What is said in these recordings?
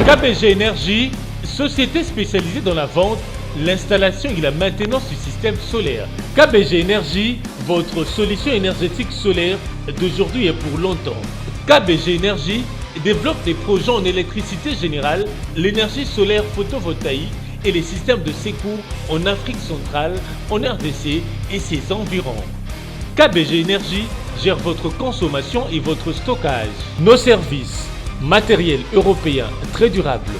KBG Énergie, société spécialisée dans la vente, l'installation et la maintenance du système solaire. KBG Énergie, votre solution énergétique solaire d'aujourd'hui et pour longtemps. KBG Énergie développe des projets en électricité générale, l'énergie solaire photovoltaïque et les systèmes de secours en Afrique centrale, en RDC et ses environs. KBG Énergie gère votre consommation et votre stockage. Nos services, matériel européen très durable,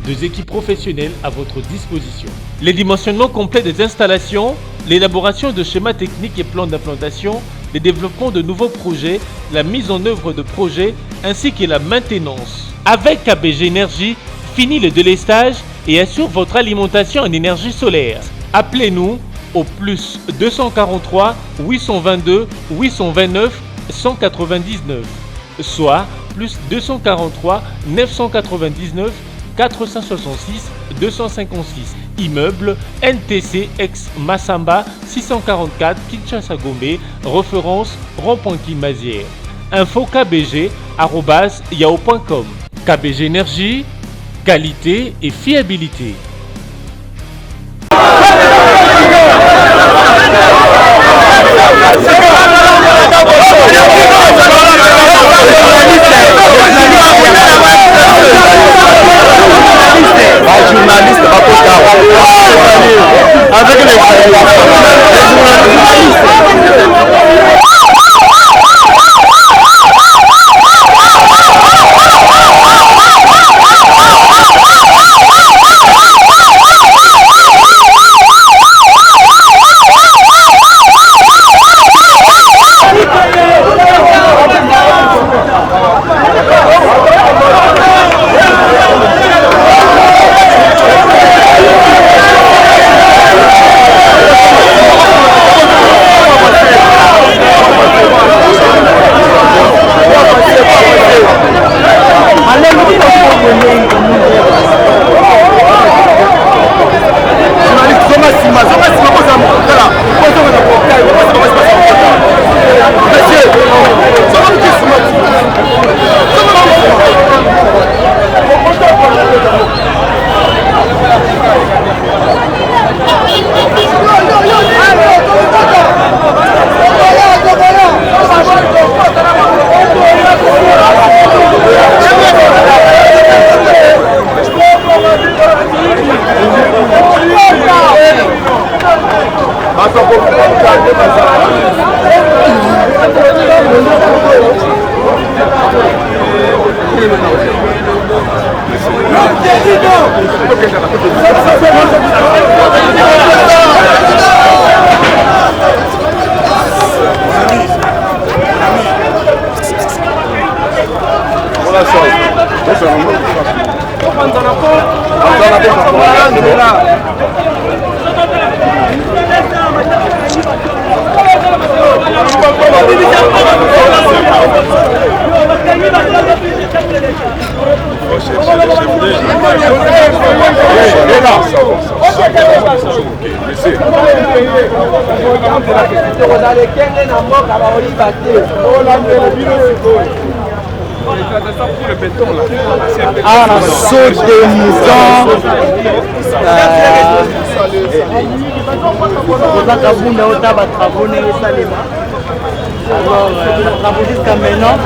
2 équipes professionnelles à votre disposition. Les dimensionnements complets des installations, l'élaboration de schémas techniques et plans d'implantation, le développement de nouveaux projets, la mise en œuvre de projets ainsi que la maintenance. Avec KBG Énergie, fini le délestage et assure votre alimentation en énergie solaire. Appelez-nous au plus 243 822 829 199, soit plus 243 999 466 256. Immeuble NTC ex Massamba 644 Kinshasa Gombe, référence rond-point Kimazière. Info kbg@yahoo.com. KBG Énergie, qualité et fiabilité. Journaliste avec les Ah, la saute de mouton. Alors, jusqu'à maintenant,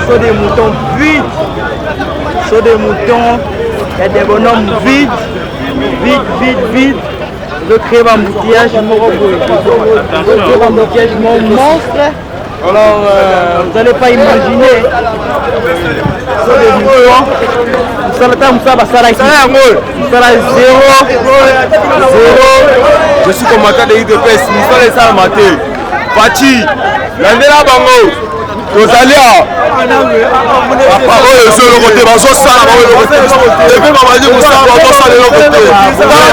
saut des moutons vides. Saut des moutons, il y a des bonhommes vides. Je crée un moutillage monstre. Alors, vous n'allez pas imaginer. Je suis commentateur de IDPS, Michel et Salamaté. Fachi, Landela Bango, Rosalia, la parole est sur le côté, on s'en sort la parole de côté. Depuis ma dit, on s'en sort de l'autre côté.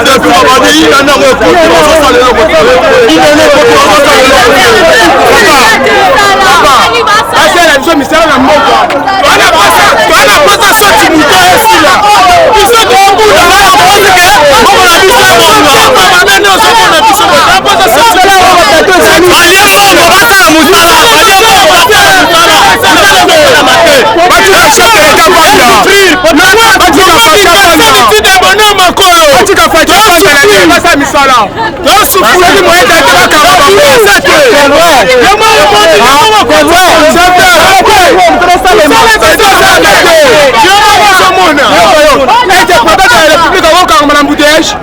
Depuis ma dit, il en a un côté, on s'en sort de l'autre côté. Il en a un côté, on s'en sort de l'autre côté. Papa, c'est la mission, Michel, la mort. basa misala tosufuli moyenda chef de l'État akangama na embouteillage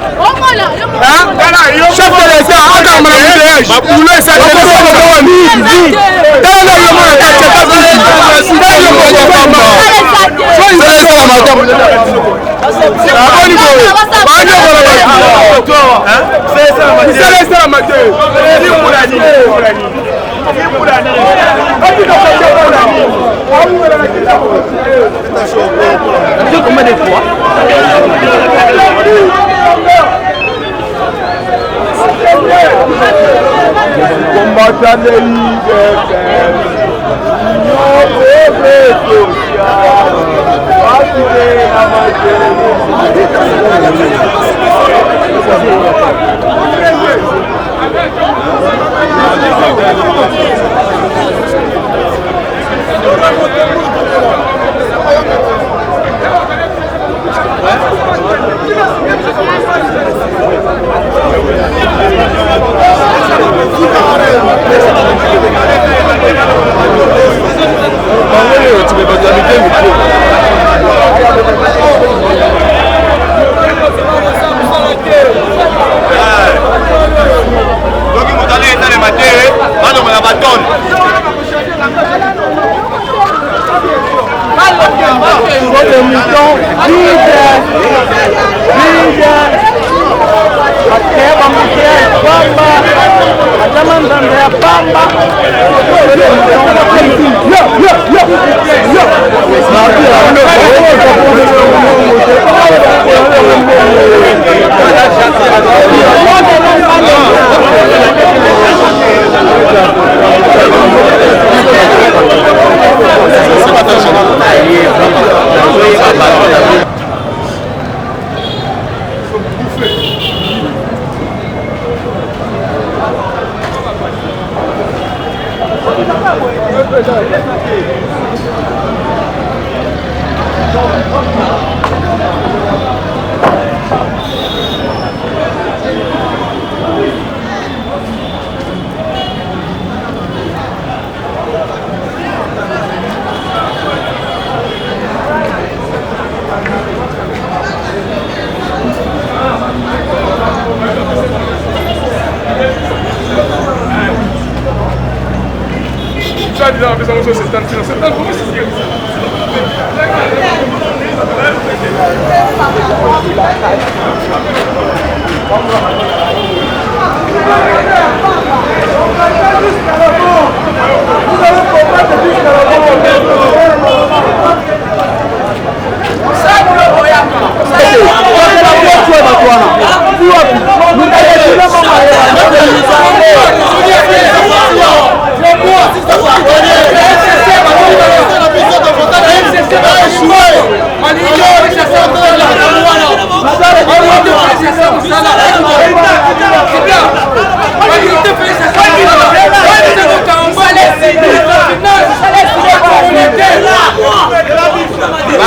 babulo combien de fois? combattant les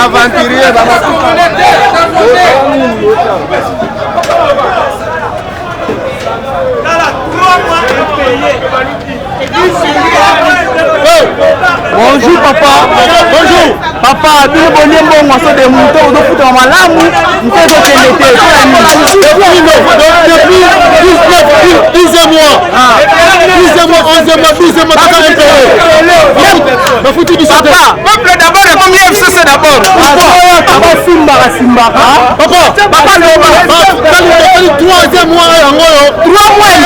aventurier bonjour papa. Bonjour papa. Bien bonne bon oiseau de mouton de foutre en malamu. Nous faisons depuis 10 mois, 11 mois, peuple d'abord et comme FCC d'abord. Papa Simba. Papa, troisième mois, 3 mois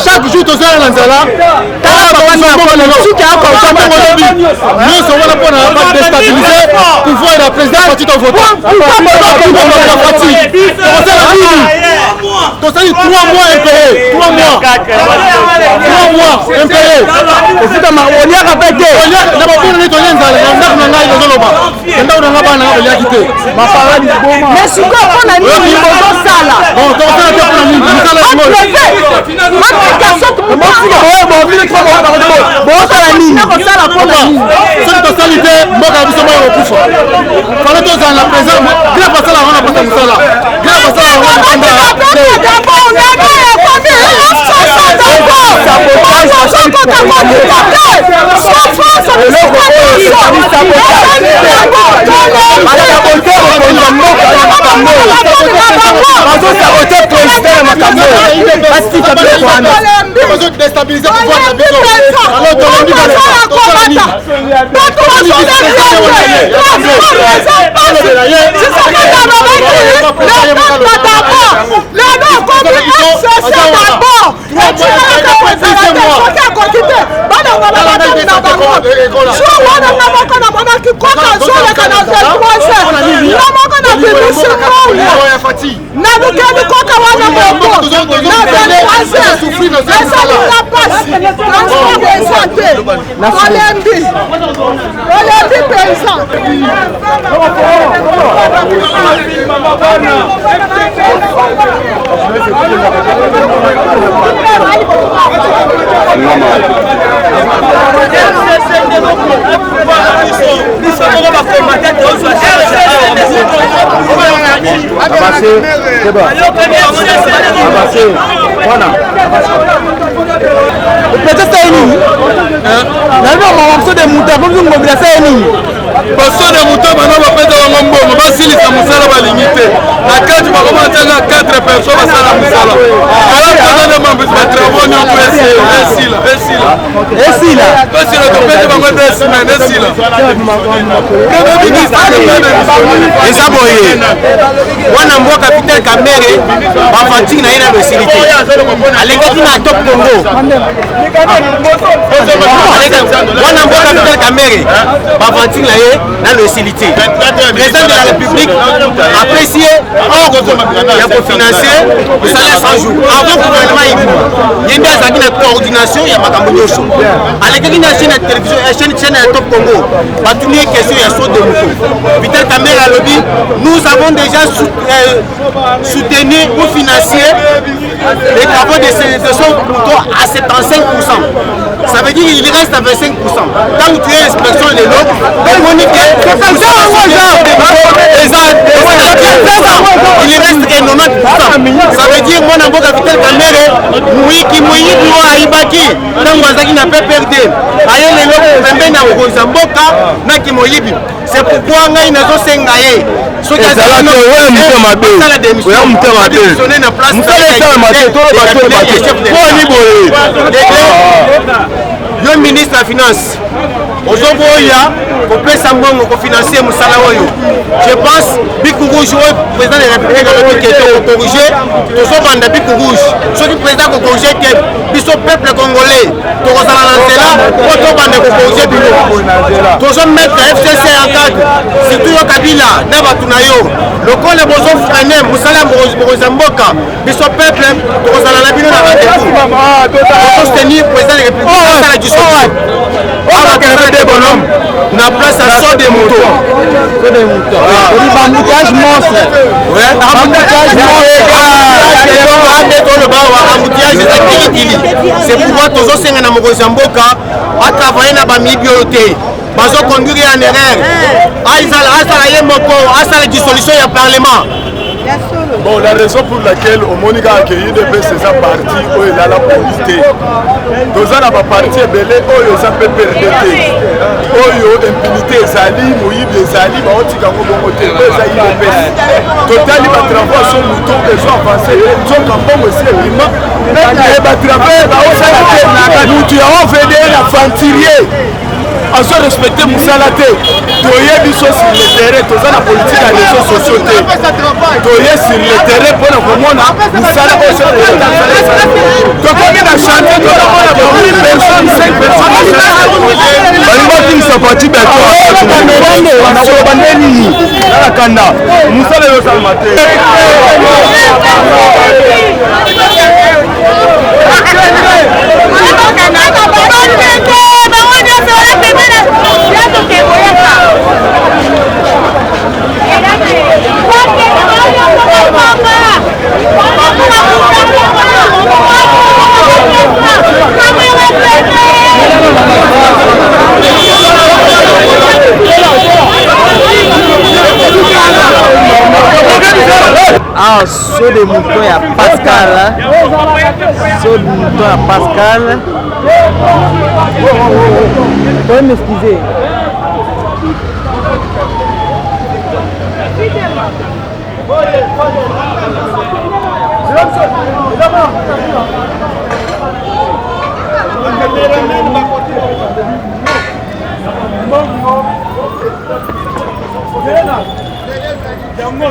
chaque jour tu as un zala. Nous sommes là pour déstabiliser le pouvoir de la présidente partie de vote. Donc ça dit 3 mois impayés. 3 mois impayés. C'est un marronnier avec eux. Mais si on a mis la Président de la République apprécié il faut financer le salaire 100 jours. Avant le gouvernement, il y a une coordination, il y a Makamboyoso. Avec une chaîne de télévision, une chaîne de Top Congo, pas toutes les questions, il y a saut de moto. Vital Kamera lobby, nous avons déjà soutenu ou financé les travaux de son moto à 75%. Ça veut dire qu'il reste à 25%. Quand tu es inspection de l'eau, il reste que 90%. Ça veut dire mon avocat Vital Kamera, Mouiki Mouiki Aibaki, Tangwazaki n'a pas perdu. Aïe les lots, même dans le Zamboka, n'a qui Moyibi. C'est pourquoi on a une autre sengaye. Ce qui est à la démission, on a démissionné dans la place le ministre de la Finance. Aujourd'hui, on peut financer Moussalaoyo. Je pense que Bic Rouge, le président de la République qui est corrigé, nous sommes dans Bic Rouge. Ce qui est président qui est corrigé, c'est le peuple congolais. Nous sommes dans le corrigé. Nous sommes mettre FCC en cadre. Surtout au Kabila, Nabatunayo. Le col est besoin de freiner, Moussala Mozamboka. Le peuple, nous sommes dans la ville de la République. Nous sommes tenus président de la République. Na place à sort des motos. Embouteillage monstre. C'est pourquoi tous les gens dans Mozamboka à travailler dans la bibliothèque. Bazo conduire en erreur. La dissolution du Parlement. Bon, la raison pour laquelle Monica a accueilli de ces partis où il a la politique. Dans un parti belé, où il a PPRD, où il a impunité, Zali, Moïb, Zali, Baotika, Mogomote, où il a IDPS. Total, il va travailler sur le mouton, ils ont avancé, ils ont campé aussi, il va travailler, nous avons fait un aventurier. On se respecte Moussalate. Toye biso sur le terrain, tous la politique à réseaux sociaux. Toye sur le terrain pour le moment, Moussala au chef de l'État. Donc on a chanté, tout le monde a 8 personnes, 5 personnes. On a sorti bientôt. On a abandonné la Kanda. Moussala au Salmaté. Ah, saut de mouton à Pascal. Saut de mouton à Pascal. Vous pouvez m'excuser.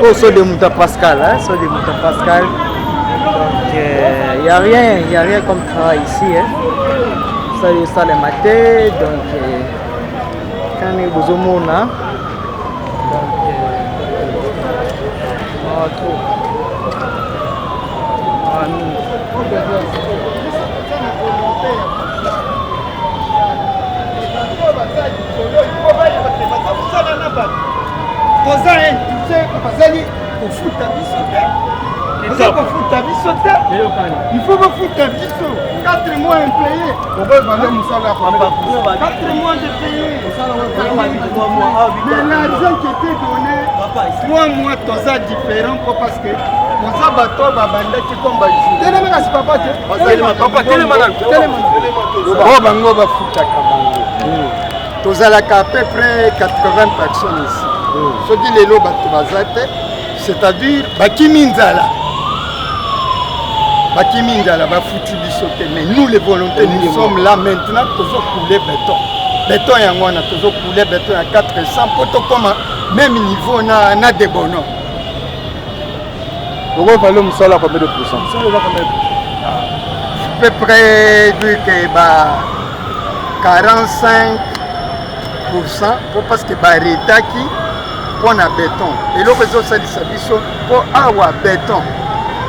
Oh, saut de mouton Pascal, hein? Saut de mouton Pascal. Donc, il n'y a rien comme travail ici. Hein? Ça le matin, donc, quand il y a besoin de monde, hein? Donc, on retrouve. bazali kofuta biso te bazali kofuta biso te il faut bafuta biso 4 mois impayé okoyebana mosala 4 mois de payé mais l'argent qui était donné 3 mois toza différent po parce que moza bato babandaki komba telema kasi papa te o bango bafutaka bango tozalaka à peu près 80 personnes ici soki lelo bato baza te c'est-à-dire bakimi nzala bafuti biso te mais nous les volontés nous sommes là maintenant tozokule béton yango wana tozokule béton ya 400 mpo tokoma même niveau na debono okovale mosala combien de pourcent à peu près que 45% parce que baretaki mpona béton eloko ezosalisa biso mpo awa béton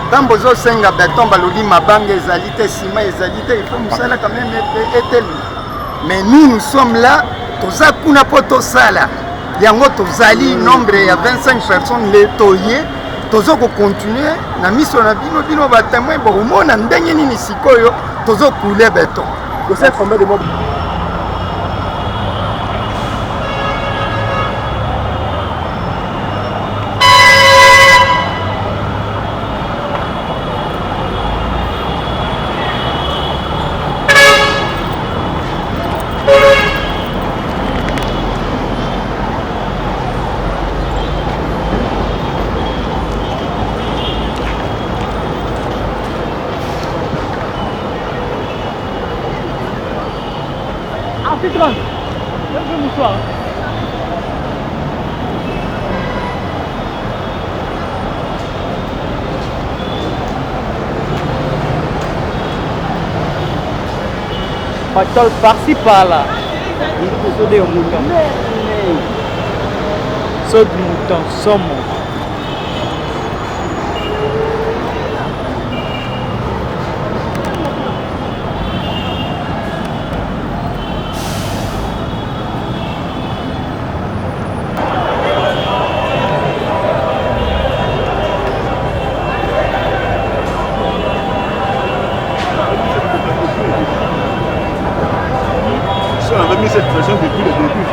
ntango ozosenga béton balobi mabanga ezali te nsima ezali te ifo mosala quand même etelemi mais nous sommes là toza kuna mpo tosala yango tozali nombre ya 25 personnes le toye tozokocontinue na miso na bino batémoin bokomona ndenge nini sikoyo tozokule béton osait combien de mois Patol par-ci par-là. Il faut sauter au mouton. Saut du mouton, saumon. On avait mis cette pression depuis le début.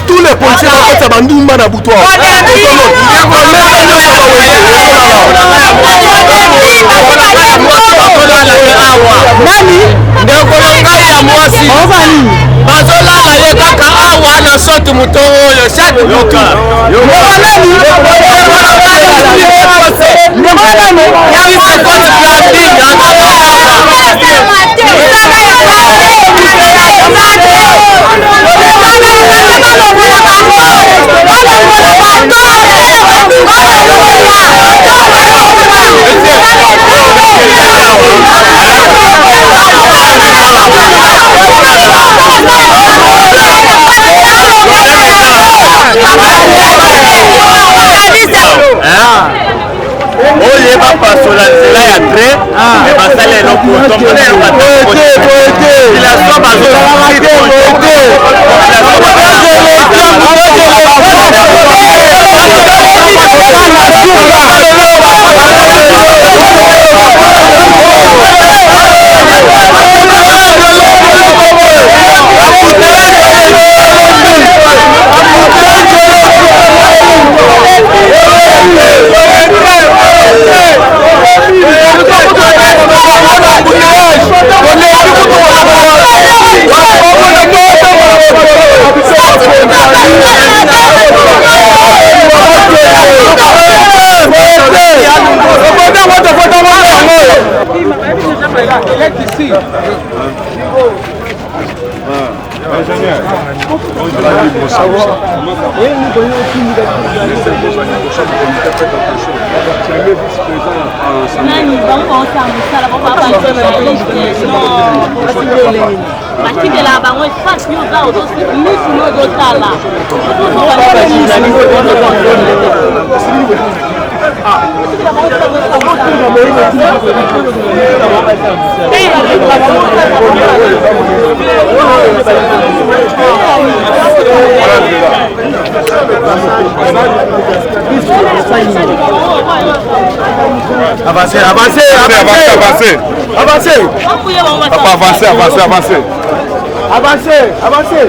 tous les policiers sont bandumba na boutoir. Nani ndeko ngai ya mwasi bazolala ye kaka awa na sote mutongo oyo chaque yoka oye bapasola nzela ya tre me basala eloko Avancez, avancez, avancez, avancez. Avancez. Papa, avancez, avancez, avancez. Avancez, avancez.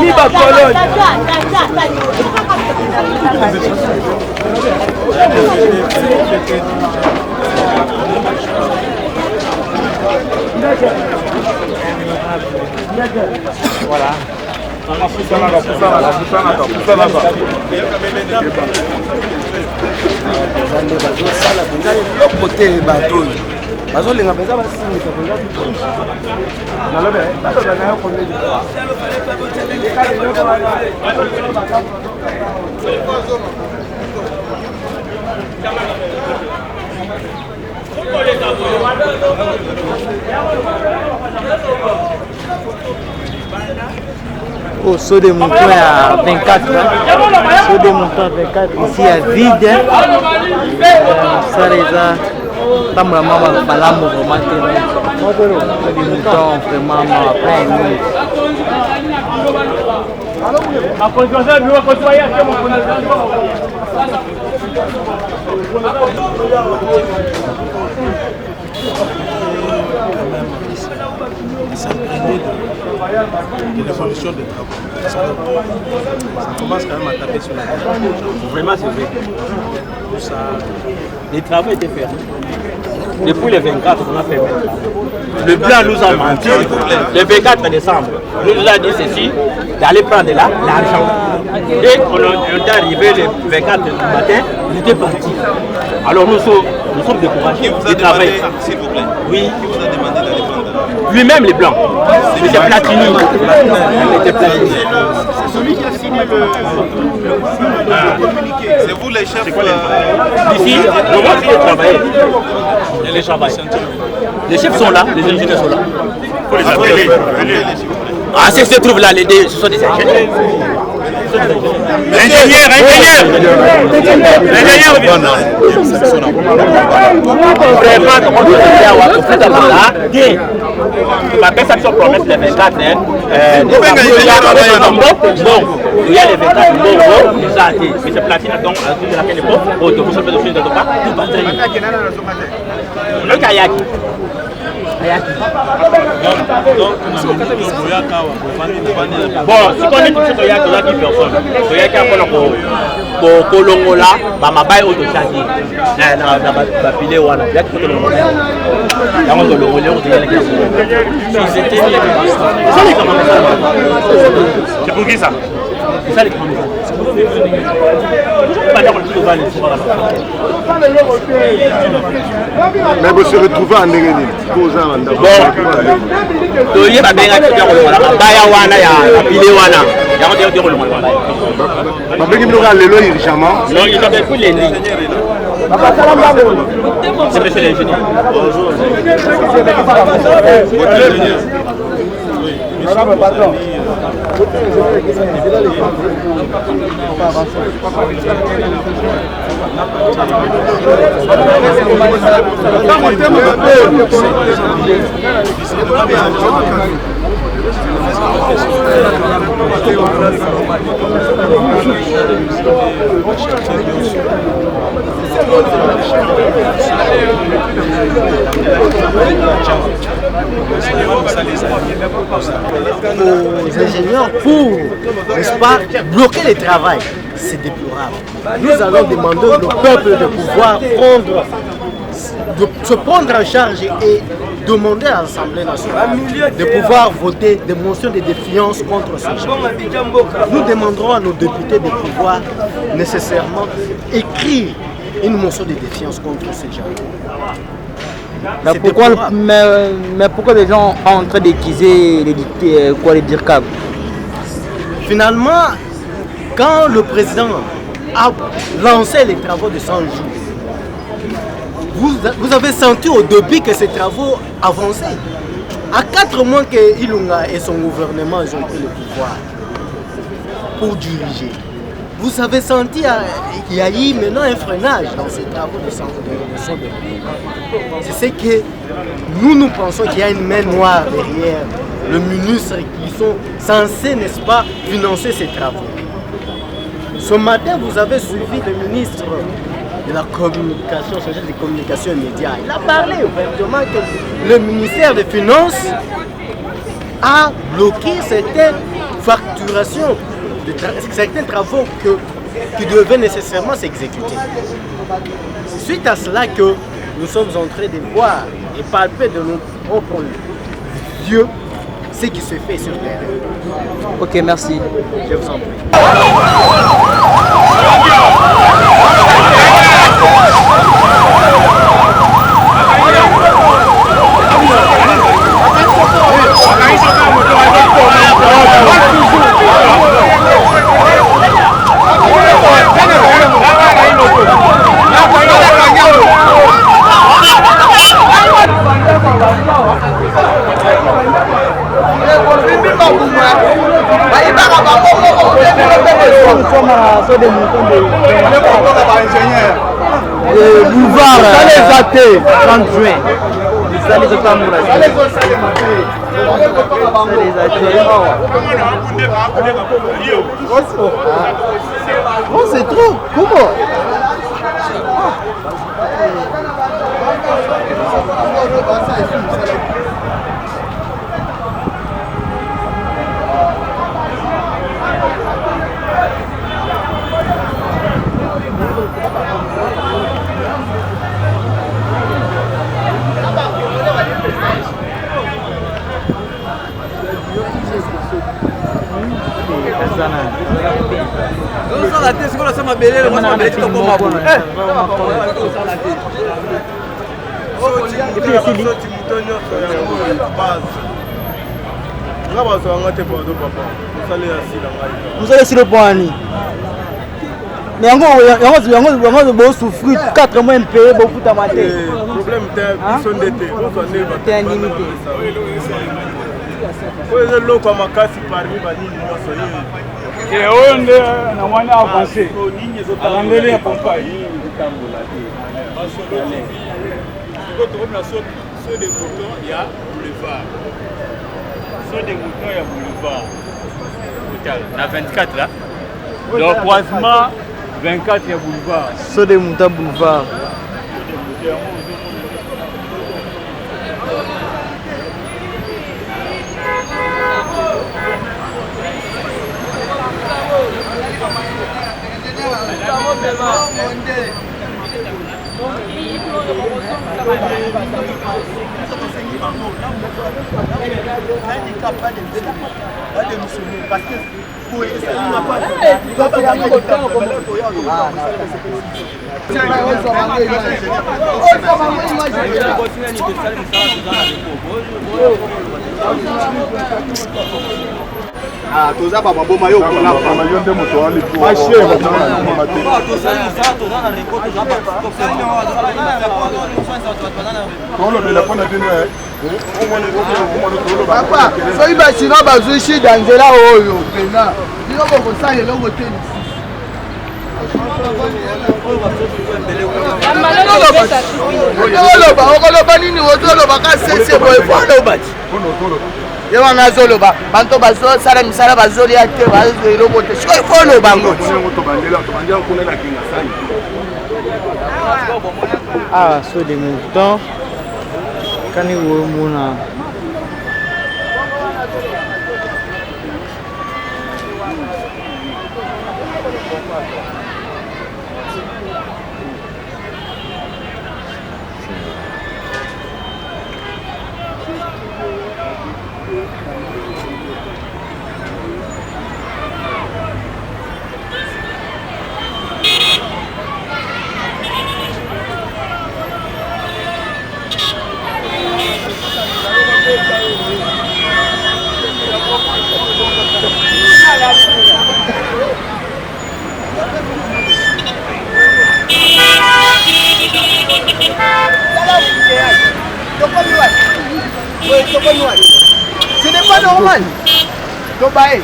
Liba Pologne. Voilà. bazolinga mpenza basimisa mpenza nalobe batoka nayo komedi Au saut des moutons à 24. Saut des moutons à 24. Ici, il y a vide. Ça, les a. Pas vraiment vraiment. Saut des moutons, vraiment, après. L'évolution des travaux. Ça commence quand même à taper sur la tête. Vraiment, c'est vrai. Tout ça, les travaux étaient faits. Depuis le 24, on a fait. Le plan nous a menti. Le 24 décembre, nous a dit ceci, d'aller prendre là l'argent. Dès qu'on est arrivé le 24 du matin, il était parti. Alors nous sommes découragés. Qui vous a demandé, s'il vous plaît? Oui. Qui vous a demandé d'aller prendre? Lui-même les blancs. C'est Platini. C'est celui qui a signé le communiqué. C'est vous les chefs. Ici, le monde qui est travaillé. Les travailleurs. Les chefs sont là, les ingénieurs sont là. Pour les appeler. Ah, c'est ce trouve là, les deux, ce sont des ingénieurs. Ingénieur. Vraiment, comment tu fais ça là? Ma perception promesse les 24. Il y a les 24 mais c'est platine donc à laquelle époque, au de vous de tout bataille. Le kayak. Bon, si on est tout ce kayak, on a 10 personnes. Kayak a pour Kolongola, ma baille au Tochaki. Na pilé wana. Il y a tout le monde. Il y a un de l'Olé, on dirait les gars. C'est pour qui ça? C'est ça les grands. Mais vous se retrouvez en Nérénie. Bon, il y a bien un petit peu de baya wana ya pilé wana. Il y a un petit peu de non, il avait plus les lits. C'est monsieur l'ingénieur. Bonjour. Madame patron. Aux ingénieurs pour, n'est-ce pas, bloquer le travail. C'est déplorable. Nous allons demander au peuple de pouvoir se prendre en charge et demander à l'Assemblée nationale de pouvoir voter des motions de défiance contre ce genre. Nous demanderons à nos députés de pouvoir nécessairement écrire une motion de défiance contre ce genre. Mais pourquoi les gens sont en train d'accuser les DIRCAB? Finalement, quand le président a lancé les travaux de 100 jours, vous avez senti au début que ces travaux avançaient. À 4 mois que Ilunga et son gouvernement ont pris le pouvoir pour diriger, vous avez senti qu'il y a eu maintenant un freinage dans ces travaux de 100 jours. C'est ce que nous pensons qu'il y a une main noire derrière le ministre qui sont censés, n'est-ce pas, financer ces travaux. Ce matin, vous avez suivi le ministre de la communication, chargé des communications et médias. Il a parlé ouvertement que le ministère des Finances a bloqué certaines facturations, certains travaux qui devaient nécessairement s'exécuter. C'est suite à cela que nous sommes en train de voir et palper de nos propres yeux ce qui se fait sur le terrain. Ok, merci. Je vous en prie. boulevard les athées 30 juin. Ça les oh, c'est trop. Comment? Vous allez sur le point. Mais on va souffrir 4 mois impayés beaucoup de matin. Le problème est d'été. C'est limité. Et on est avancé. Sur des moutons, il y a boulevard. Sur des moutons, il y a boulevard. La 24 là. Donc, croisement 24, il y a boulevard. Sur des moutons, boulevard. Parce que ah, toza ba maboma yo kona pa yo nde moto ali po machie ba tona te toza na record toza ba tolo bela pona dino papa so iba sina bazwi shida nzela oyo pena bino ko sale longo tennis okoloba nini ozoloba ka sese boye folobati ye wana azoloba banto bazosala misala bazolia te bazwa eloko te sikoyo foloba ngo ah so des moutons kani womuna ce n'est pas normal. Tobae.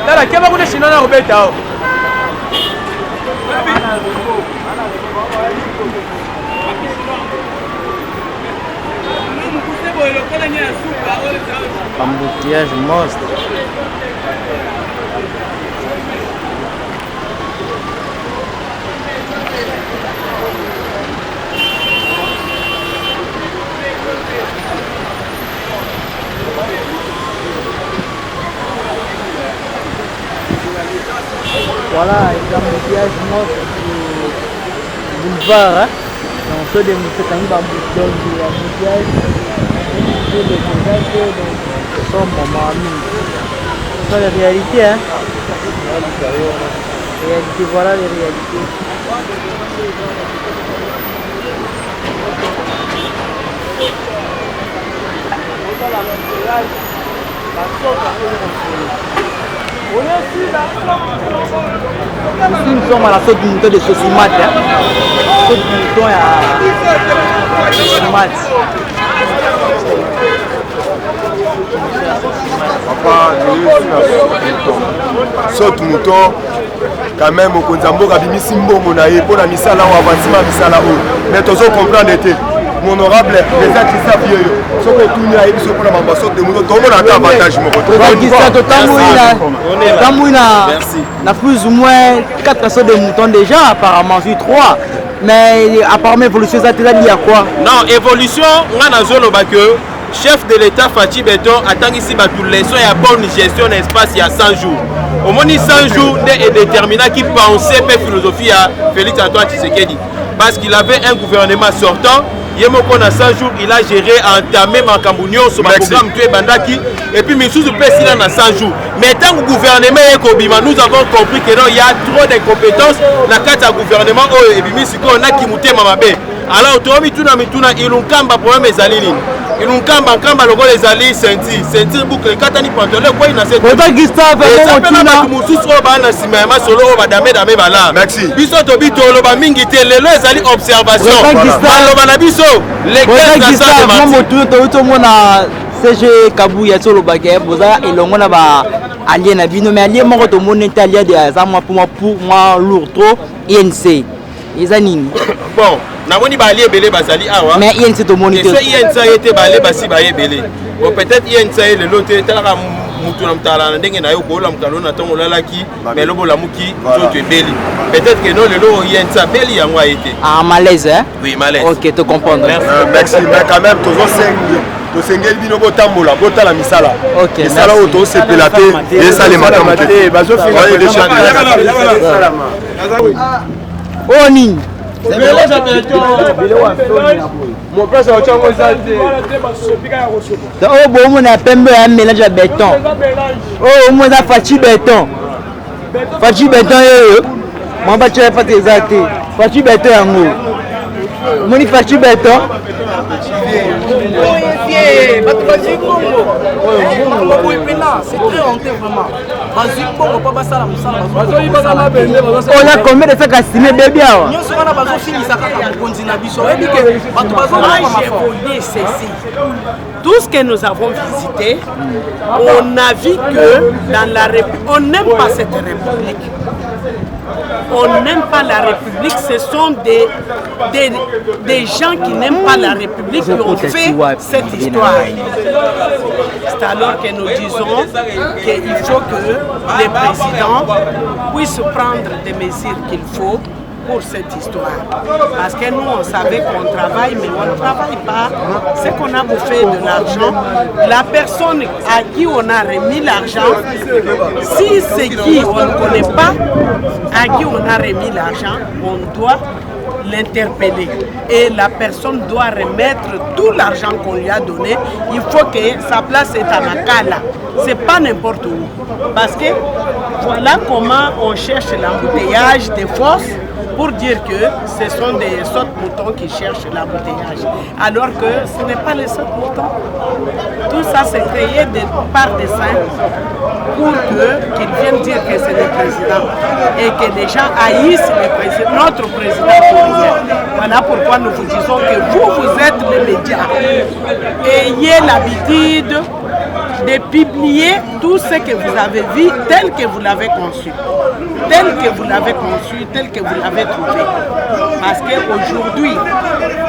Dala kema kuna shinana kubeta hao. Embouteillage monstre. Voilà, les embouteillages monstres du boulevard. Hein? Donc, ceux des moutons, quand ils vont bouger, ce sont mon ami. Ce sont les réalités, hein. Réalité, voilà les réalités. Ici, nous sommes à la sorte du mouton de Sosimat. Saute du mouton à Sosimat. Papa, saute mouton. Quand même, au Konzambo, Kabimisi Mbongo Naye, pour la misala ou avancement misala ou. Mais tu dois comprendre, mon honorable, les gens qui savent, ce qu'on tourne à Ebiso pour la mambassot de Mouton, tout le monde a un avantage. On a plus ou moins 4 sortes de moutons déjà, apparemment, vu 3. Mais apparemment, évolution, ça te dit à quoi? Non, évolution, on a que chef de l'État Fachi Beton attend ici pour leçon et bonne gestion d'espace il y a 100 jours. Au moins 100 jours est déterminant qui pensait per philosophie à Félix Antoine Tshisekedi. Parce qu'il avait un gouvernement sortant, il y a 100 jours, il a géré, entamé Makambounion sur le programme Tué Bandaki, et puis Missou Pessi dans 100 jours. Mais tant que le gouvernement est Kobima, nous avons compris qu'il y a trop d'incompétences dans le cadre du gouvernement, et puis on a qui mouté Mamabé. Alors, tout le monde il y a un problème des alliés. Il y a un kamba logo les alliés sentir boucle katani pantalon quoi il n'a cette merci biso to bito loba mingi te lelo ezali observation maloba na biso les 15 to mona CG Kabuya to loba ke boza elongo na ba allié na bino mais allié moko to mona italien de azama pour moi lourd trop INC ezanini bon namoni balie belé bazali awa mais INC to moni te so INC était balé basi baye belé bon peut-être INC le loté talaka mutu na mtala ndenge na yo ko la mkalo na tongo lalaki mais lobo la muki zo te beli peut-être que non le lo INC beli yango a été ah malaise hein oui malaise OK te comprendre merci mais quand même toujours 5 to sengeli bino botambola botala misala misala auto se pelate et ça les matamate bazo finir les chats oh nini mon père c'est autre chose oh bon on a pembe un mélange de béton oh moi ça Fachi béton moi ba tu pas tes athées Fachi béton yango moni Fachi béton c'est très honteux vraiment. on a combien de sacs à stimer bébé tout ce que nous avons visité, on a vu que dans la République, on n'aime pas cette République. On n'aime pas la République, ce sont des gens qui n'aiment pas la République qui ont fait cette histoire. C'est alors que nous disons qu'il faut que les présidents puissent prendre des mesures qu'il faut pour cette histoire. Parce que nous, on savait qu'on travaille, mais on ne travaille pas. C'est qu'on a bouffé de l'argent. La personne à qui on a remis l'argent, si c'est qui on ne connaît pas, à qui on a remis l'argent, on doit l'interpeller. Et la personne doit remettre tout l'argent qu'on lui a donné. Il faut que sa place est à Makala. C'est pas n'importe où. Parce que voilà comment on cherche l'embouteillage des fosses pour dire que ce sont des sortes de moutons qui cherchent l'embouteillage. Alors que ce n'est pas les sortes de moutons. Tout ça c'est créé par des saints pour qu'ils viennent dire que c'est le président et que les gens haïssent le président, notre président. Voilà pourquoi nous vous disons que vous êtes les médias. Ayez l'habitude de publier tout ce que vous avez vu tel que vous l'avez conçu. Tel que vous l'avez conçu, tel que vous l'avez trouvé. Parce qu'aujourd'hui,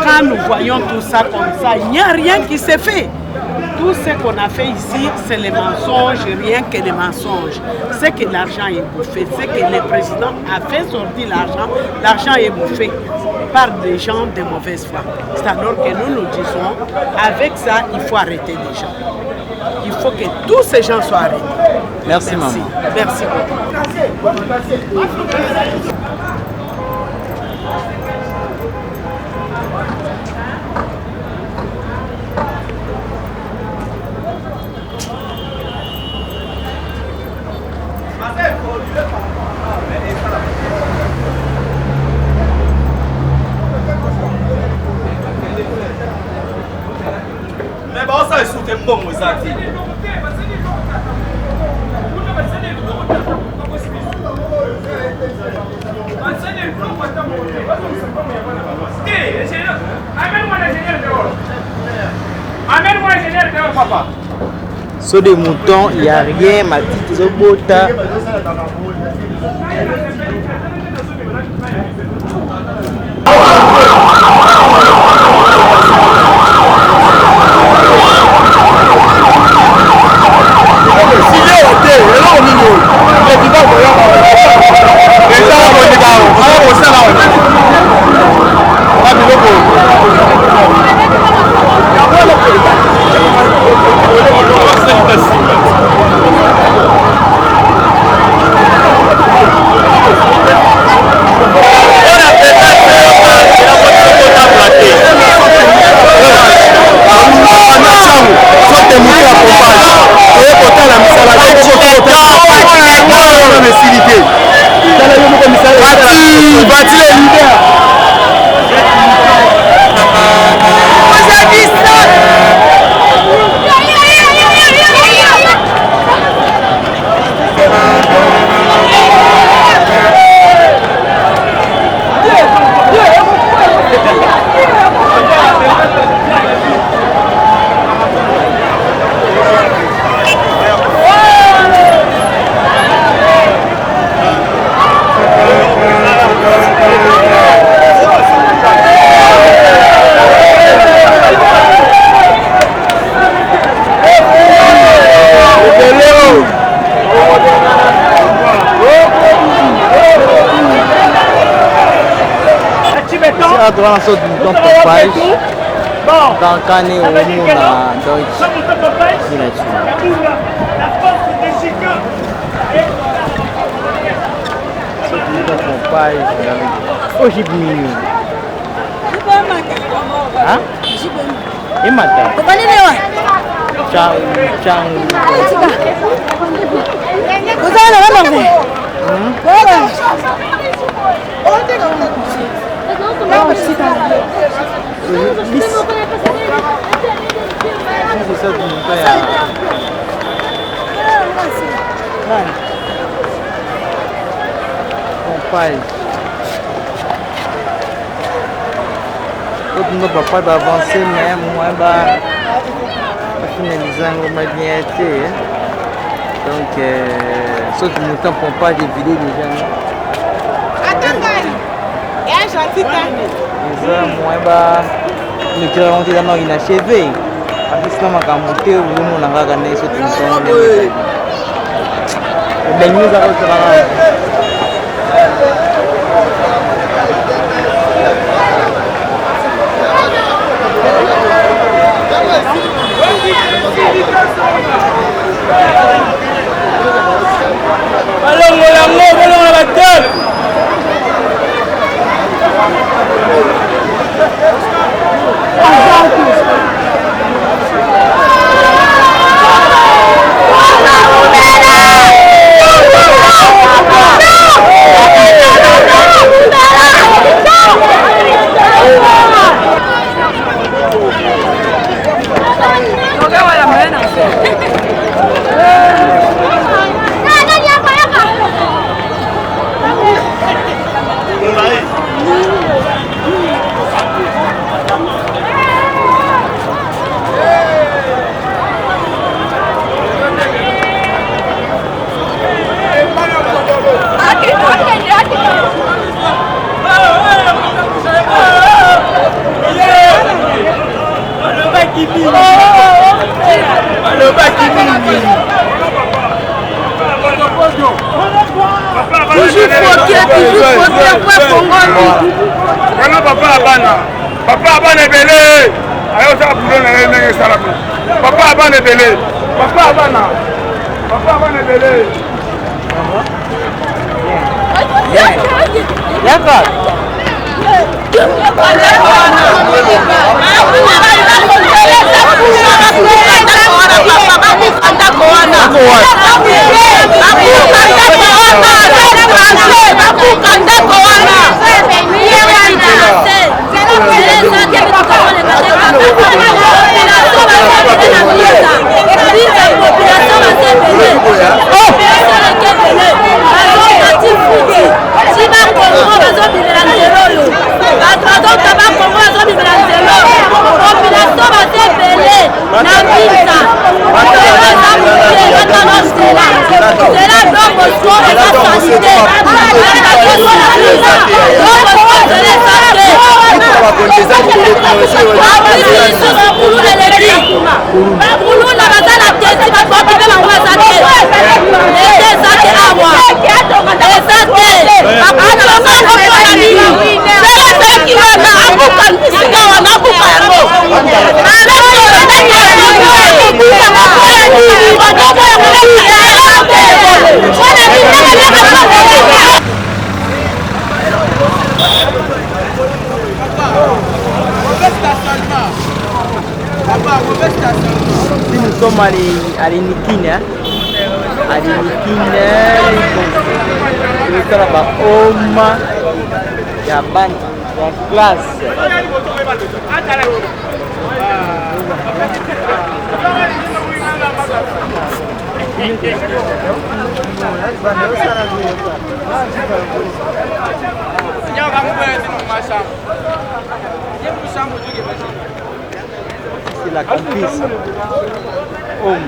quand nous voyons tout ça comme ça, il n'y a rien qui s'est fait. Tout ce qu'on a fait ici, c'est les mensonges, rien que les mensonges. C'est que l'argent est bouffé, c'est que le président a fait sortir l'argent est bouffé par des gens de mauvaise foi. C'est alors que nous disons, avec ça, il faut arrêter les gens. Il faut que tous ces gens soient arrêtés. Merci, maman. Merci beaucoup. Amène-moi l'ingénieur dehors, papa. Sur des moutons, il n'y a rien, ma petite Zobota. Dans ce bouton pompage, dans le canet au monde, oh, j'ai mis. Hein? Et matin. Ciao, ciao. Vous allez ne va pas d'avancer, mais moi, finaliser un humanité. Donc, sauf que nous temps pour pas des vidéos déjà. Le cœur est dans inachevé. Après cela, ma camouflé, vous n'avez pas gagné ce temps. Le nous Papa abana belé. Ayo ça pour donner un salato. Papa abana belé. Papa abana belé. D'accord. Si Nous sommes à l'Inikine, à l'Inikine, il y a un homme, il y a une classe. C'est la complice. Homme.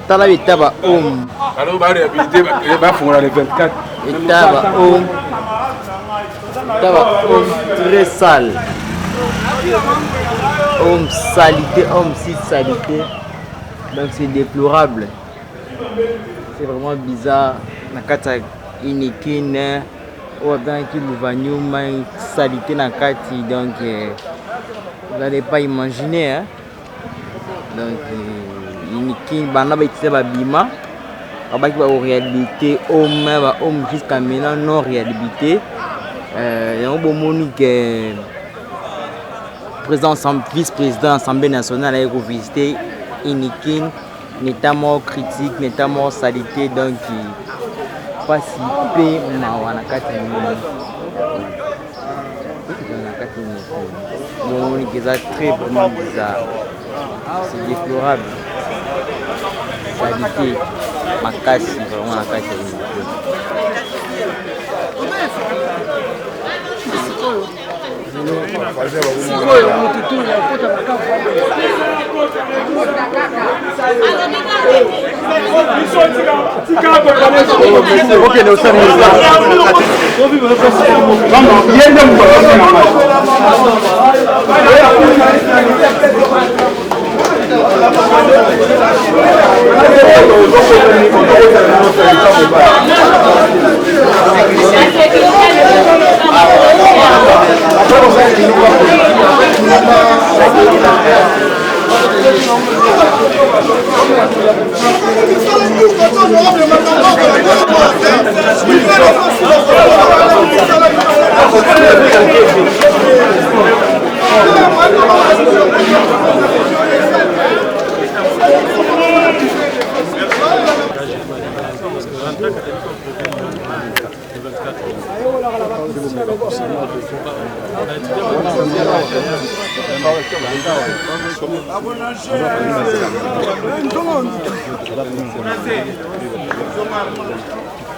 Tala bitaba alors ba réhabilité ba fondre les 24 bitaba très sale. Homme salité, homme si salité. Donc c'est déplorable. C'est vraiment bizarre. Nakata Inikine, autant qu'il Louvanyuma, salité Nakati. Donc vous n'allez pas imaginer. Hein? Donc Inikine, Banaba Itse Bima, Abaki va réhabilité, homme jusqu'à maintenant non réhabilité. Il y a un bon monique. Président, vice-président de l'Assemblée nationale a visité Inikine, notamment critique, notamment salité, donc pas si peu très vraiment bizarre. C'est déplorable. Salité, ma casse, vraiment la casse.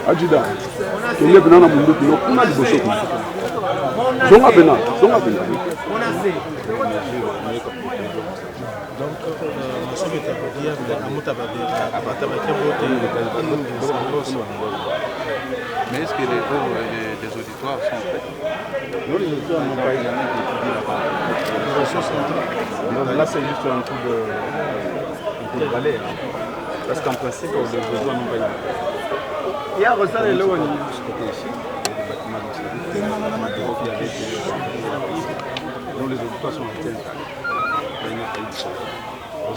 Adjida, tu es venu à mon dos, tu as dit bonjour. Zonga Bena. Mais est-ce que les œuvres des auditoires sont faites? Non, les auditoires n'ont pas été étudiés. Là, c'est juste un coup de balai. Parce qu'en principe, les auditoires n'ont pas été. Il y a Rossal et Lowen. Côté ici, les bâtiments de service. Donc les auditoires sont en train de Très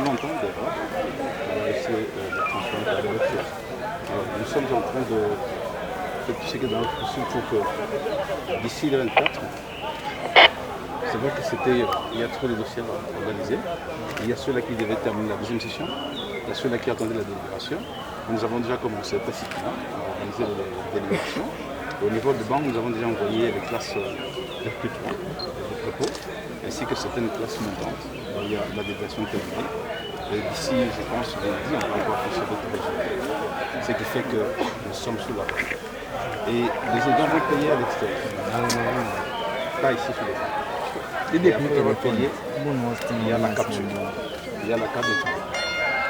longtemps déjà, on va essayer de transformer par les voitures. Nous sommes en train de faire tout ce qui est dans notre possible pour que d'ici le 24, c'est vrai que il y a trop de dossiers à organiser. Il y a ceux-là qui devaient terminer la deuxième session, il y a ceux-là qui attendaient la délibération. Nous avons déjà commencé tacitement à organiser les délibérations. Au niveau de banque, nous avons déjà envoyé les classes RQ3, de propos, ainsi que certaines classes montantes. Il y a la délibération terminée. Et d'ici, je pense, lundi, on va encore afficher d'autres résultats. Ce qui fait que nous sommes sous la porte. Et les étudiants vont payer à l'extérieur. Pas ici sur les bancs. Et après, ils vont payer. Il y a la capture. Il y a la carte d'étudiant.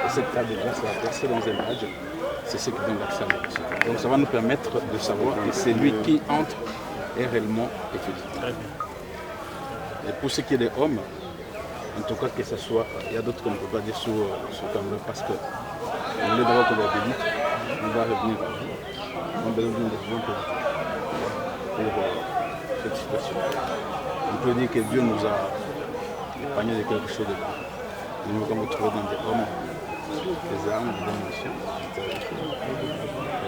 Et cette carte d'étudiant sera placée dans un badge. C'est ce qui donne l'accès à l'université. Donc ça va nous permettre de savoir que c'est lui qui entre est réellement étudiant. Et pour ce qui est des hommes, en tout cas que ce soit, il y a d'autres qu'on ne peut pas dire sur caméra parce que on voulait d'abord qu'on l'habilite, on va revenir. On a besoin d'une décision pour cette situation. On peut dire que Dieu nous a épargné de quelque chose de bon. Nous avons trouvé dans des hommes, des armes, des munitions.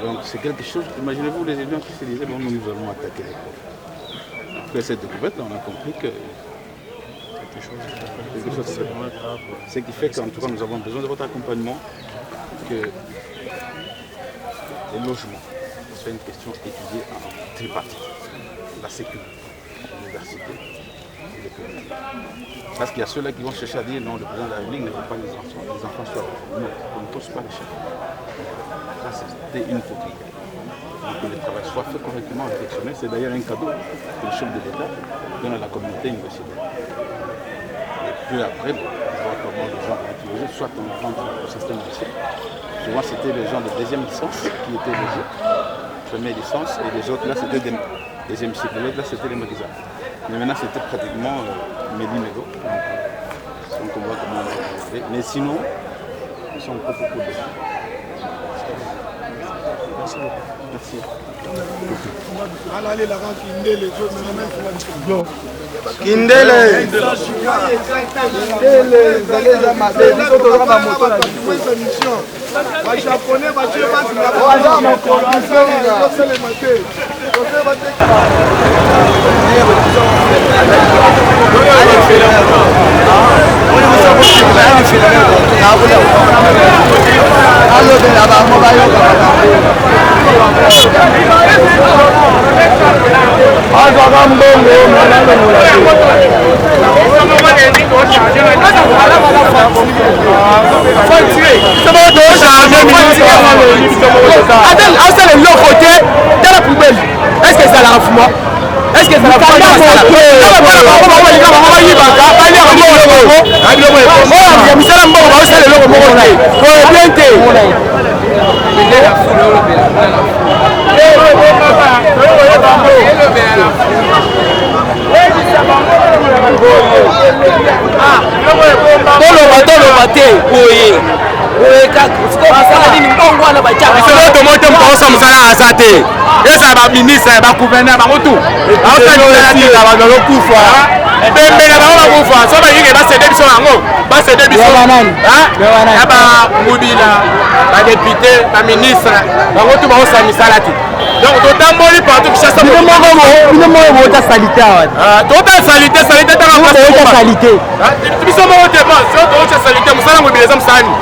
Donc c'est quelque chose, imaginez-vous les étudiants qui se disaient, bon, nous allons attaquer les profs. Après cette découverte, on a compris que quelque chose de vraiment grave. Ce qui fait qu'en tout cas, nous avons besoin de votre accompagnement, que les logements, c'est une question étudiée en tripartite. La sécurité, l'université et l'économie. Parce qu'il y a ceux-là qui vont chercher à dire non, le président de la République ne veut pas que les enfants soient non, on ne pose pas les chefs. Ça, c'était une faute. Donc que le travail soit fait correctement, réflexionné. C'est d'ailleurs un cadeau que le chef de l'État donne à la communauté universitaire. Et puis après, on voit comment les gens vont utiliser, soit on rentre au système lycée. Souvent, c'était les gens de deuxième licence qui étaient logés, première licence, et les autres là, c'était des deuxième cycle. L'autre là, c'était les magasins. Mais maintenant, c'était pratiquement Méli-Mégo. Donc, on voit comment on va faire. Mais sinon, ils sont beaucoup de gens. Merci beaucoup. Merci. Allez, la rang Kindele, les autres, maintenant, Kindele. Les Japonais, est-ce que ça la fout moi? Est-ce que ça la fout eza baministre bagouverneur bango tu baosalisa bakufa pembele bango bakufa so balingi basede biso yango basede biso ya bamobila badepute baministre bango tu baosala misala te donc totamboli partout kishasa bino moko boota salite awa tota salite tanga biso moko te bon so toota salite mosala mobila eza mosani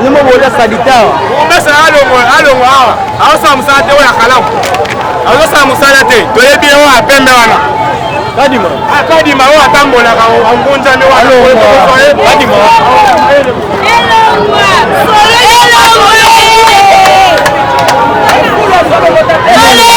Nimo bola salitawa. Mbesa alongo awa. Aosa musala te oya kalamu. Aosa musala te. Toyebi o apembe wana. Kadima. Kadima o atambola ka ongonja ne wana. Kadima. Hey!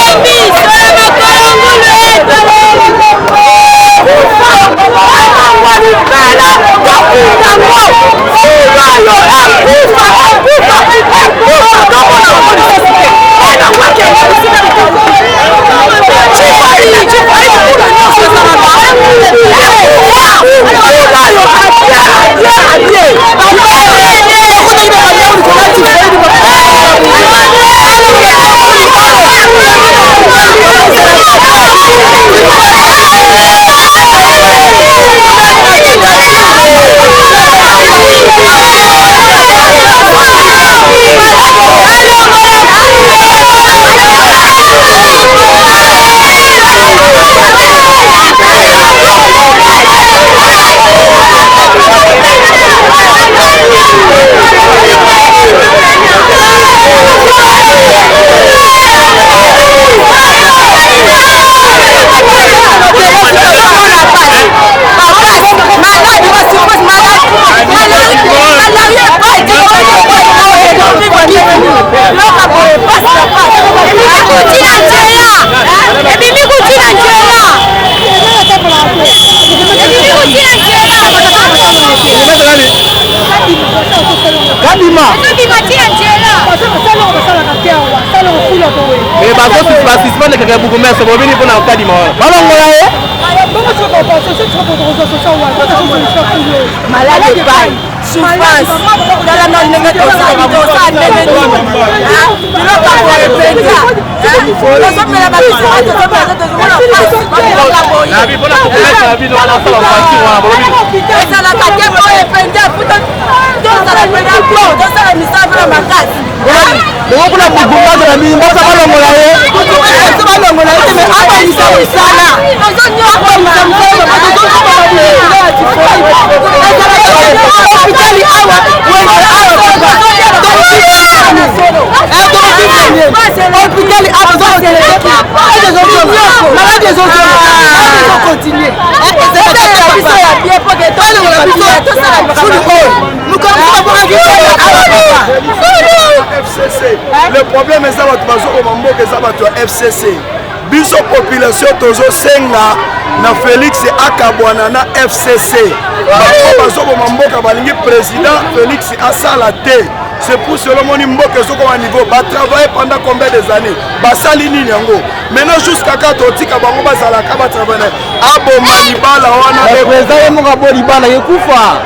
Kadima. Mais participant de quelqu'un beaucoup mais c'est pour venir pour la Kadima. Balongola eh. Malade de paille. Souffrance. Dans la main de le problème est ça va FCC. Biso population tozo senga na Félix Akabwana na FCC. Bazo mboka balingi président Félix Asalate. C'est pour cela que je suis niveau. Ba travailler pendant combien des années? Basali nini yango. Maintenant jusqu'à quand totika bango basala ka ba travailler. Abo malibala wana président mo ka libala yekufa.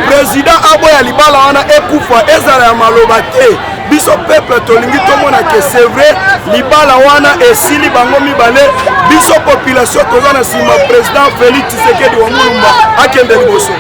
Président abo ya libala wana ekufa ezala ya maloba te. Biso peuple tolingi tomona que c'est vrai libala wana esili bango mibale biso population tozana sima président Félix Tshisekedi wa Mulumba akende liboso.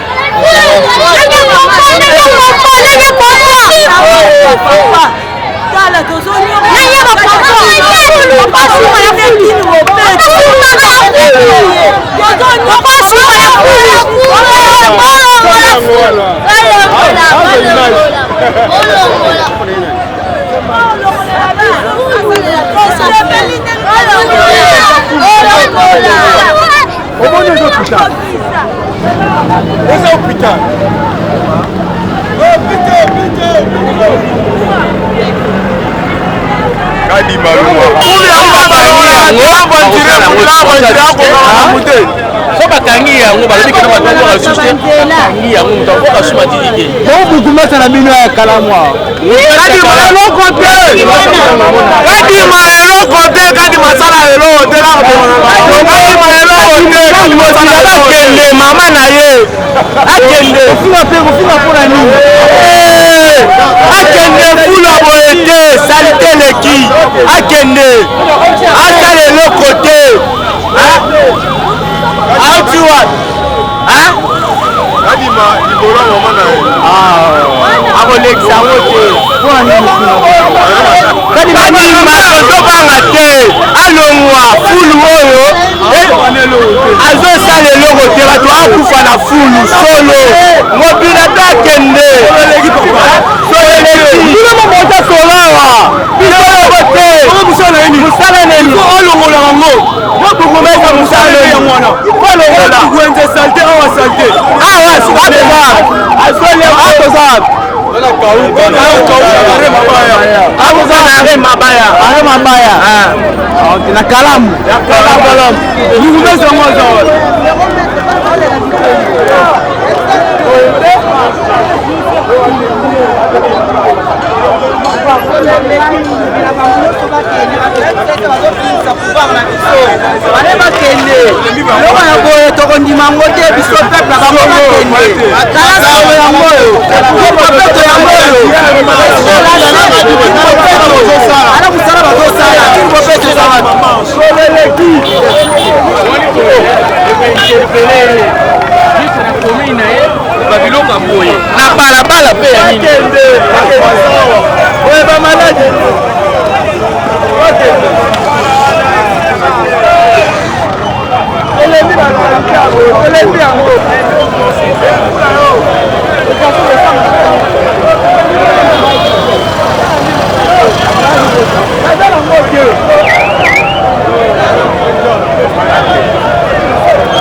na kalamu na balabala pe ya nini oye ba malade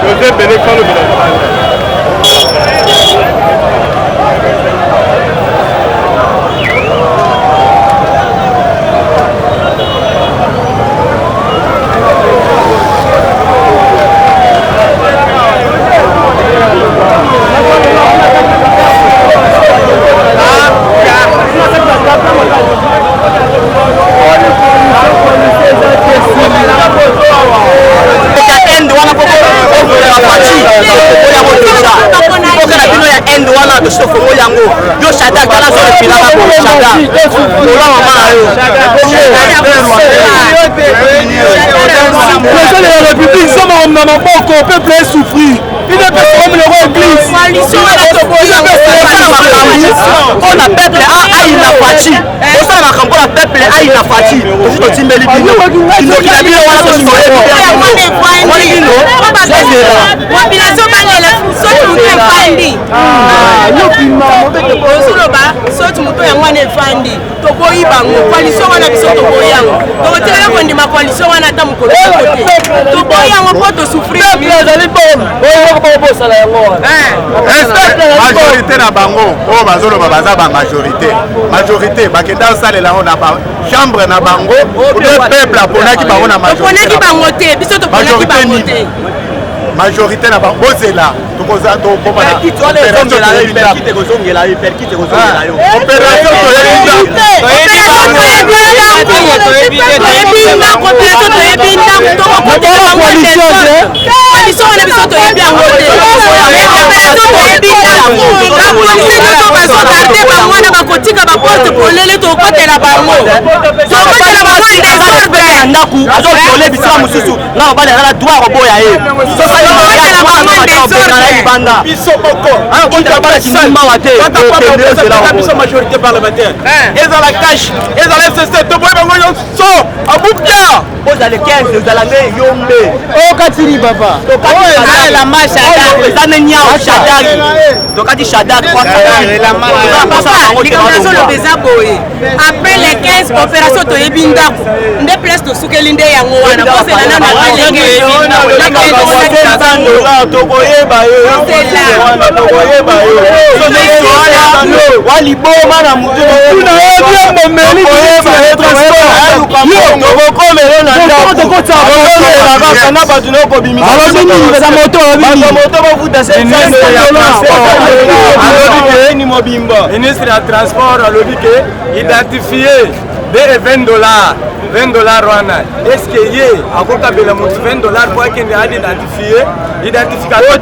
José Bénécole to so ko yango yo Shadak tala zo le finala ko Shadak ola mama na yo président de la République ça m'a maman boko peuple est souffrir il est pas comme le roi église coalition à la toboya on a peuple a ina fati on ça la campo la peuple a ina fati aussi to timbeli bino ino kila bino wana to so population bangela soki mutu efandi soki mutu yango wana efandi toboyi bango coalition wana biso toboyi yango tokotikala kondima coalition wana ata mokolo te toboyi yango mpo tosouffrir majorité na bango oyo bazoloba baza majorité bakenda osalela yango na chambre na bango peuple aponaki bango na toponaki bango te biso toponaki bango te majorité na bango bozela tokoza tokomana bakotika baporte polele tokotela bango ndaku azotole bisika mosusu nga mobali azala droit koboya ye majorité parlementaire ezala cash ezala FCC toboyi bango nyonso abupia ozala 15 ozala nde yombe okatili papa eza ne nyao Shadak tokati Shadak likambo eza boye après les 15 opération toyebi ndako nde place tosukeli nde yango wana bosela na balenge tokoyeba waliboma na mutu tokokomelo na ndakokana bato nokobimisa moto bovuta ni mobimba ministre ya transport alobi ke identifie de $20 wana eske ye akokabela motu $20 po akende adidentifie identificateur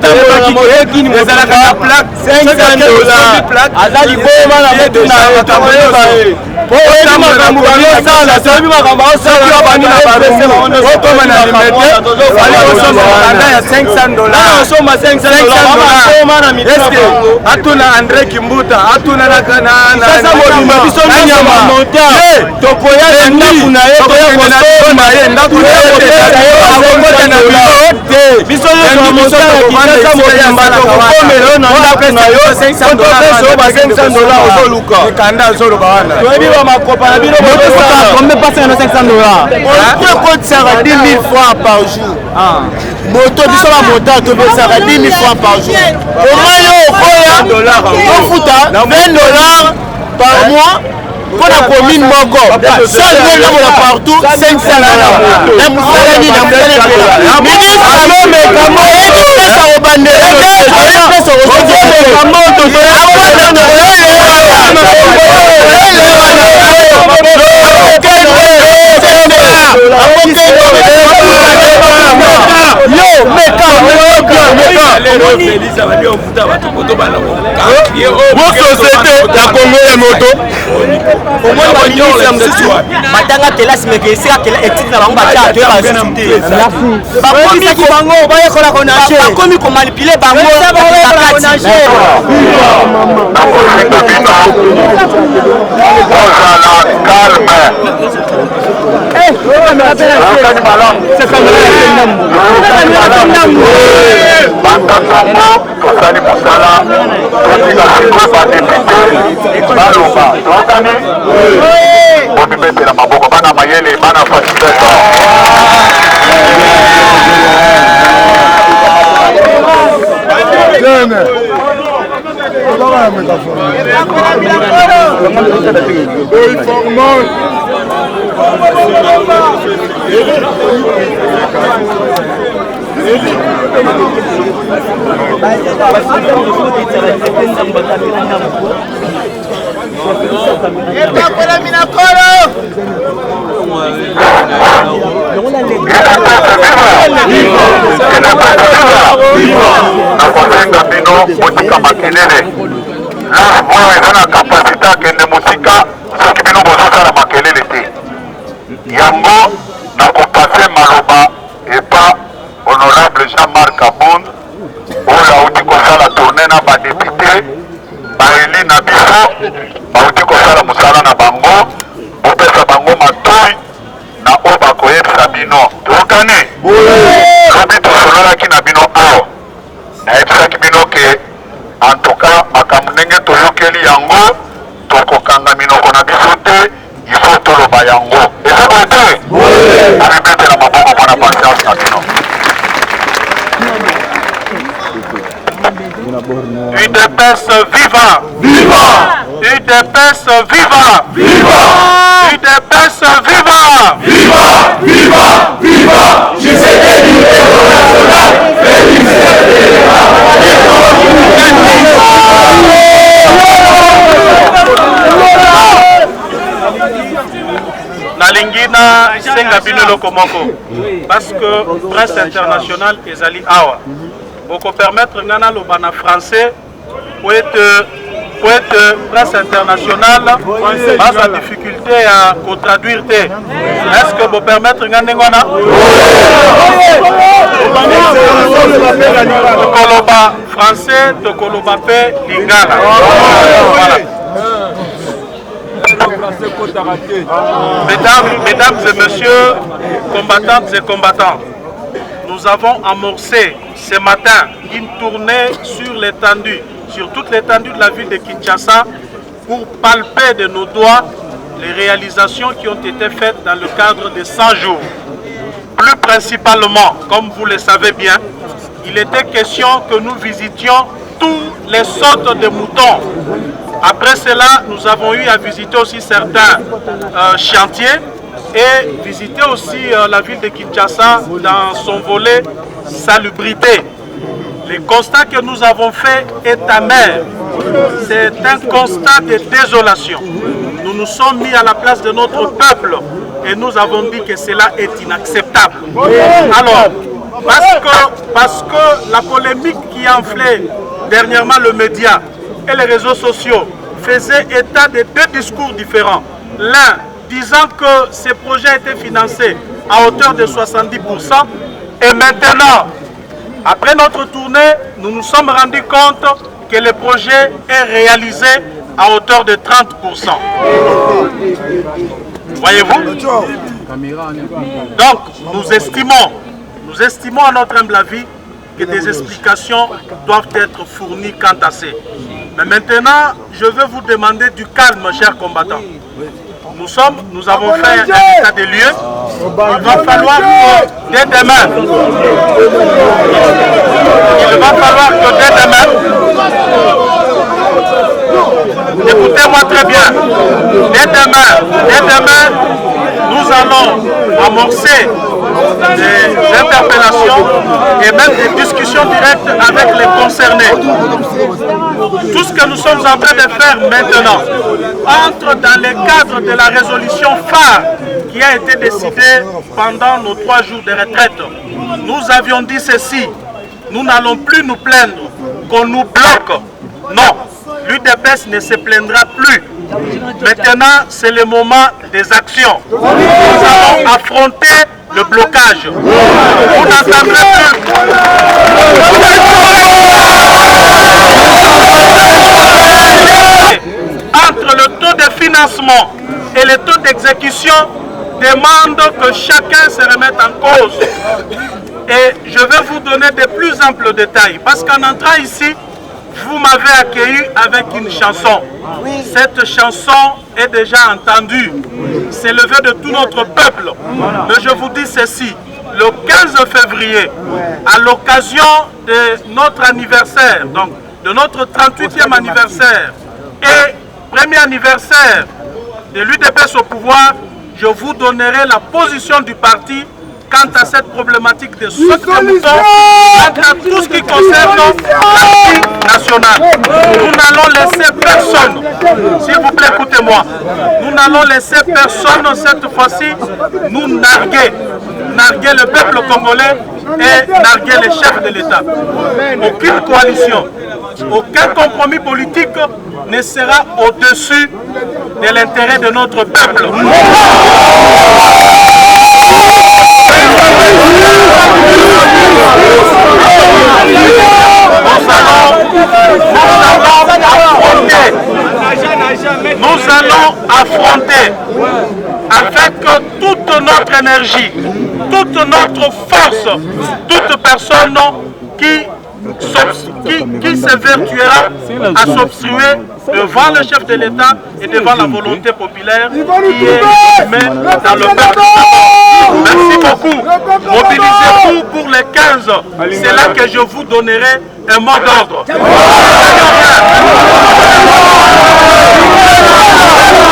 ezalaka na plaque $500 aza liboma na motu na ye po oyebi makambo bamiosala soyebi makambo aosala bani na barungu okoma na limete ali osoma anda ya $500 osoma $500 eske atuna André Kimbuta atuna sasa mobimba biso minyama tokoya na ndaku na ye toya kosoma ye ndaku na ye akokota na biso biso nyonso mobimba tokokomelo na ndaku na yo $500 ba $500 ozoluka ekanda azoloba wana makopa na bino combien passe na $500 on peut compter 10 000 fois par jour moto biso ba moto to pesaka 10 000 fois par jour au moins yo koya ofuta $20 par mois pour la commune moko seul nena mola partout $500 na musalani na musalani ministre alome kamo pesa obandela pesa obandela kamo to ya Congo ya moto matanga telasi meke esika kela etiki na bango batia to bakomi bango bayekola konage bakomi komanipule bango tosali mosala totika sikoyo badepute baloba tokani bomibetela maboko bana mayele bana facilitation nakosenga bino botika makelele lorsque eza na capacité akende mosika soki bino bozosala makelele te. Yango nakopase maloba epa honorable Jean-Marc Aboun oyo auti kosala tourne na badepute baeli na biso bauti kosala mosala na bango bopesa bango matoi na oyo bakoyebisa bino tokane lobi tosololaki na bino awa nayebisaki bino ke en tout cas makambo ndenge toyokeli yango tokokanga minoko na biso te ifo toloba yango eza boye te amipetela maboko mpona patience na bino. UDPS viva! Viva! UDPS viva! Viva! UDPS viva! Viva! Viva! Viva! Tshisekedi Nalingina senga bino lokomoko parce que presse internationale ezali awa. Pour permettre ngana lobana français pour être presse internationale base à difficulté à traduire te. Est-ce que vous permettre ngana ngana tokoloba français tokoloba pe lingala. Voilà. Mesdames et messieurs, combattantes et combattants, nous avons amorcé ce matin une tournée sur l'étendue, sur toute l'étendue de la ville de Kinshasa pour palper de nos doigts les réalisations qui ont été faites dans le cadre de 100 jours. Plus principalement, comme vous le savez bien, il était question que nous visitions tous les sortes de moutons. Après cela, nous avons eu à visiter aussi certains chantiers et visiter aussi la ville de Kinshasa dans son volet salubrité. Le constat que nous avons fait est amer. C'est un constat de désolation. Nous nous sommes mis à la place de notre peuple et nous avons dit que cela est inacceptable. Alors, parce que la polémique qui a enflé dernièrement le média et les réseaux sociaux faisait état de deux discours différents. L'un disant que ces projets étaient financés à hauteur de 70% et maintenant, après notre tournée, nous nous sommes rendus compte que le projet est réalisé à hauteur de 30%. Voyez-vous? Donc, nous estimons à notre humble avis que des explications doivent être fournies quant à ça. Mais maintenant, je veux vous demander du calme, chers combattants. Nous avons fait un état des lieux. Il va falloir que dès demain, écoutez-moi très bien, dès demain, nous allons amorcer des interpellations et même des discussions directes avec les concernés. Tout ce que nous sommes en train de faire maintenant entre dans le cadre de la résolution phare qui a été décidée pendant nos 3 jours de retraite. Nous avions dit ceci, nous n'allons plus nous plaindre qu'on nous bloque. Non, l'UDPS ne se plaindra plus. Maintenant, c'est le moment des actions. Nous allons affronter le blocage. Vous n'entendrez plus. Entre le taux de financement et le taux d'exécution, demande que chacun se remette en cause. Et je vais vous donner de plus amples détails. Parce qu'en entrant ici, vous m'avez accueilli avec une chanson. Cette chanson est déjà entendue. C'est le vœu de tout notre peuple. Mais je vous dis ceci. Le 15 février, à l'occasion de notre anniversaire, donc de notre 38e anniversaire et premier anniversaire de l'UDPS au pouvoir, je vous donnerai la position du parti quant à cette problématique de saut de moutons, quant à tout ce qui concerne l'armée nationale. Nous n'allons laisser personne, s'il vous plaît, écoutez-moi, nous n'allons laisser personne cette fois-ci nous narguer le peuple congolais et narguer les chefs de l'État. Aucune coalition, Aucun compromis politique ne sera au-dessus de l'intérêt de notre peuple. Nous allons affronter avec toute notre énergie, toute notre force, toute personne qui s'évertuera à s'obstruer devant le chef de l'État et devant la volonté populaire qui est exprimée dans le peuple. Merci beaucoup. Mobilisez-vous pour les 15. C'est là que je vous donnerai un mot d'ordre.